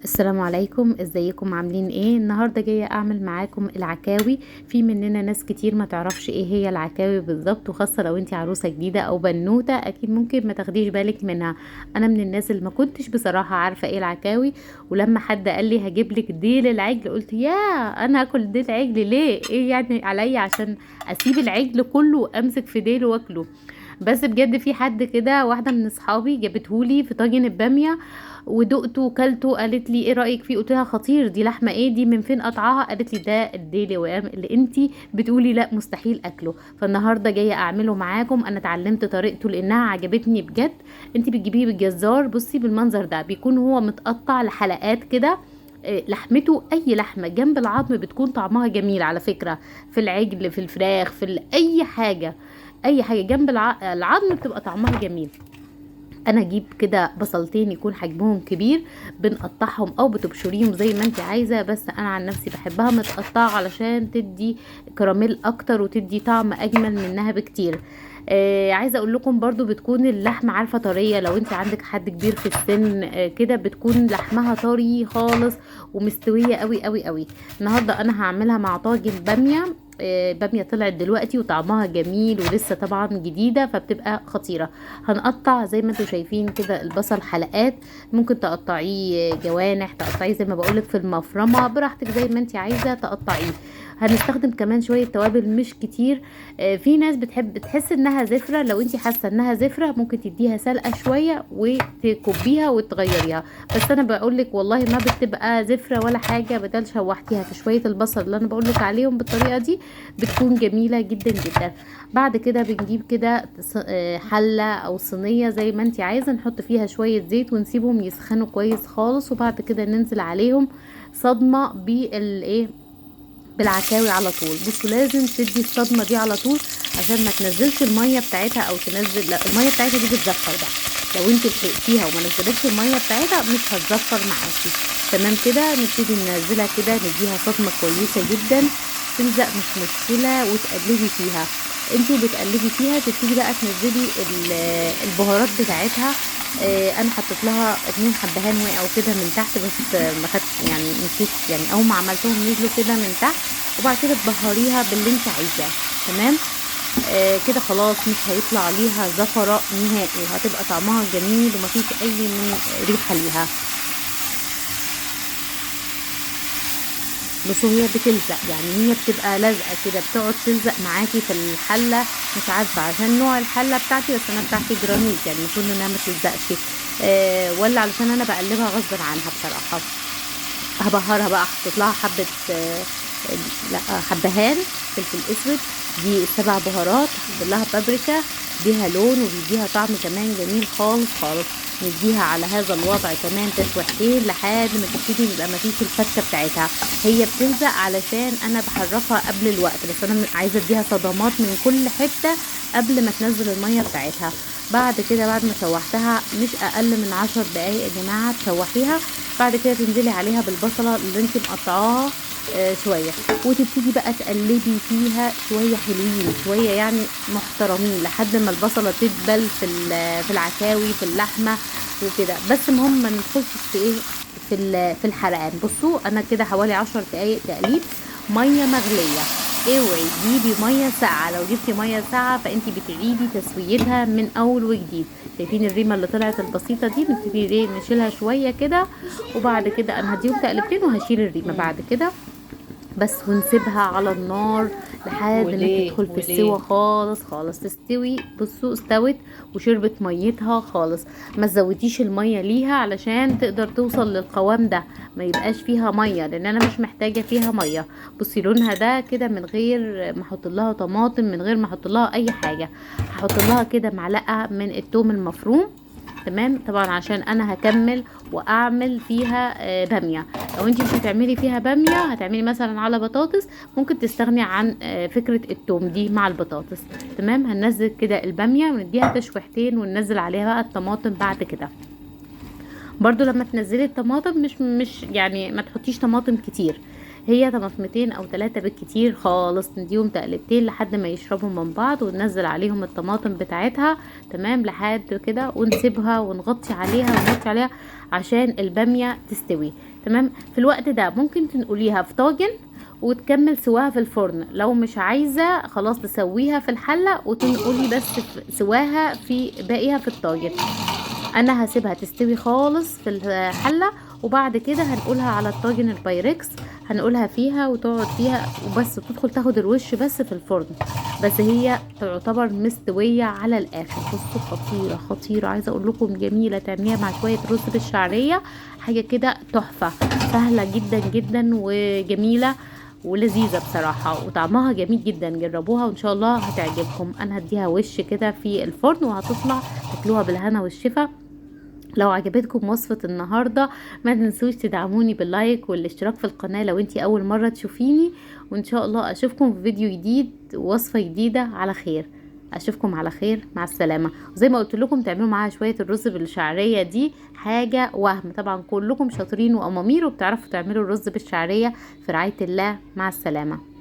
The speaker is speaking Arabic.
السلام عليكم، ازيكم عاملين ايه؟ النهارده جايه اعمل معاكم العكاوي. في مننا ناس كتير ما تعرفش ايه هي العكاوي بالظبط، وخاصه لو انتي عروسه جديده او بنوته اكيد ممكن ما تاخديش بالك منها. انا من الناس اللي ما كنتش بصراحه عارفه ايه العكاوي، ولما حد قال لي هجيب لك ديل العجل قلت يا انا هاكل ديل عجل ليه؟ ايه يعني عليا عشان اسيب العجل كله وامسك في ديله واكله؟ بس بجد في حد كده، واحده من اصحابي جابتهولي في طاجن الباميه ودقته وكلته، قالت لي ايه رايك فيه؟ قلت لها خطير. دي لحمه ايه دي؟ من فين قطعها؟ قالت لي ده الديلي وام اللي انتي بتقولي لا مستحيل اكله. فالنهارده جايه اعمله معاكم. انا اتعلمت طريقته لانها عجبتني بجد. انتي بتجيبيه بالجزار، بصي بالمنظر ده بيكون هو متقطع لحلقات كده. لحمته اي لحمه جنب العظم بتكون طعمها جميل على فكره. في العجل، في الفراخ، في اي حاجه، اي حاجه جنب العظم بتبقى طعمها جميل. انا اجيب كده بصلتين يكون حجمهم كبير، بنقطعهم او بتبشريهم زي ما انت عايزه، بس انا عن نفسي بحبها متقطعه علشان تدي كراميل اكتر وتدي طعم اجمل منها بكتير. عايزه اقول لكم برضو بتكون اللحمه عارفه طريه، لو انت عندك حد كبير في السن كده بتكون لحمها طري خالص ومستويه قوي قوي قوي. النهارده انا هعملها مع طاجن باميه. باميه طلعت دلوقتي وطعمها جميل ولسه طبعا جديده فبتبقى خطيره. هنقطع زي ما انتم شايفين كده البصل حلقات، ممكن تقطعيه جوانح، تقطعيه زي ما بقولك في المفرمه براحتك زي ما انت عايزه تقطعيه. هنستخدم كمان شويه توابل مش كتير. في ناس بتحب تحس انها زفره، لو انت حاسه انها زفره ممكن تديها سلقه شويه وتكبيها وتغيريها. بس انا بقولك والله ما بتبقى زفره ولا حاجه، بدل شوحتيها في شويه البصل اللي انا بقولك عليهم بالطريقه دي بتكون جميله جدا جدا. بعد كده بنجيب كده حله او صينيه زي ما انت عايزه، نحط فيها شويه زيت ونسيبهم يسخنوا كويس خالص، وبعد كده ننزل عليهم صدمه بالايه، بالعكاوي على طول. بصوا لازم تدي الصدمه دي على طول عشان ما تنزلش الميه بتاعتها او تنزل، لا الميه بتاعتها دي بتزفر بقى. لو انت لحقتيها وما نزلتش الميه بتاعتها مش هتزفر معاكي. تمام كده نبتدي ننزلها كده، نديها صدمه كويسه جدا، تلزق مش مشكله، وتقلبي فيها. انتي بتقلبي فيها تبتدي بقى تنزلي البهارات بتاعتها. انا حطيت لها 2 حبهان وقعوا كده من تحت، بس ما خدت يعني نسيت يعني اول ما عملتهم نزلوا كده من تحت. وبعد كده تبهريها باللي انت عايزاه. تمام. كده خلاص مش هيطلع ليها زفرة نهائي، وهتبقى طعمها جميل ومفيش اي من ريحة ليها. بس هي بتلزق، يعني هي بتبقى لازقه كده، بتقعد تلزق معاكي في الحله. مش عارفه عشان نوع الحله بتاعتي، بس انا بتاعتي جرانيت يعني المفروض انها ما تلزقش. ولا علشان انا بقلبها غصب عنها بصراحه. هبهرها بقى، احط لها حبه لا حبهان فلفل اسود، دي 7 بهارات، احط لها بابريكا، بيها لون وبيديها طعم كمان جميل خالص خالص. نديها على هذا الوضع كمان تشويحتين لحد ما تبتدي يبقى مفيش الفتة بتاعتها. هي بتلزق علشان انا بحركها قبل الوقت، بس انا عايزة اديها صدمات من كل حتة قبل ما تنزل المية بتاعتها. بعد كده بعد ما شوحتها مش اقل من 10 دقايق يا جماعة تشوحيها. بعد كده تنزلي عليها بالبصلة اللي انت مقطعاها شوية، وتبتدي بقى تقلبي فيها شوية حلوين شوية يعني محترمين لحد ما البصلة تدبل في العكاوي في اللحمة وكده. بس المهم ما ندخلش في ايه، في الحرقان. بصوا انا كده حوالي 10 دقايق تقليب. مية مغلية، اوعي تجيبي ميه ساقعه، لو جبتي ميه ساقعه فانتي بتعيدي تسويتها من اول وجديد. شايفين الريمه اللي طلعت البسيطه دي؟ نبتدي ايه نشيلها شويه كده، وبعد كده انا هديهم تقلبتين وهشيل الريمه بعد كده بس، ونسيبها على النار لحد ما وليه تدخل في السوا وليه خالص خالص تستوي. بصوا استوت وشربت ميتها خالص. ما تزوديش المية ليها علشان تقدر توصل للقوام ده، ما يبقاش فيها مية لان انا مش محتاجة فيها مية. بصي لونها ده كده من غير ما احط لها طماطم، من غير ما احط لها اي حاجة. هحط لها كده معلقة من الثوم المفروم. تمام طبعا عشان انا هكمل واعمل فيها باميه. لو انت مش هتعملي فيها باميه، هتعملي مثلا على بطاطس، ممكن تستغني عن فكره التوم دي مع البطاطس. تمام هننزل كده الباميه ونديها تشويحتين وننزل عليها بقى الطماطم بعد كده. برضو لما تنزلي الطماطم مش يعني ما تحطيش طماطم كتير، هي طماطمتين او 3 بالكتير خالص، نديهم تقلبتين لحد ما يشربوا من بعض، وننزل عليهم الطماطم بتاعتها تمام لحد كده، ونسيبها ونغطي عليها عشان البامية تستوي تمام. في الوقت ده ممكن تنقليها في طاجن وتكمل سواها في الفرن، لو مش عايزة خلاص تسويها في الحلة وتنقلي بس سواها في باقيها في الطاجن. انا هسيبها تستوي خالص في الحلة، وبعد كده هنقولها على الطاجن البايركس، هنقولها فيها وتقعد فيها وبس، تدخل تاخد الوش بس في الفرن. بس هي تعتبر مستوية على الاخر. بصوا خطيرة خطيرة، عايزة اقول لكم جميلة، تعمليها مع شوية رز بالشعرية حاجة كده تحفة، سهلة جدا جدا وجميلة ولذيذة بصراحة، وطعمها جميل جدا. جربوها وان شاء الله هتعجبكم. انا هديها وش كده في الفرن وهتطلع تاكلوها بالهنا والشفا. لو عجبتكم وصفة النهاردة ما تنسوش تدعموني باللايك والاشتراك في القناة لو انتي اول مرة تشوفيني، وان شاء الله اشوفكم في فيديو جديد ووصفة جديدة على خير. اشوفكم على خير، مع السلامة. وزي ما قلت لكم تعملوا معاها شوية الرز بالشعرية دي حاجة وهم، طبعا كلكم شاطرين وامامير وبتعرفوا تعملوا الرز بالشعرية. في رعاية الله، مع السلامة.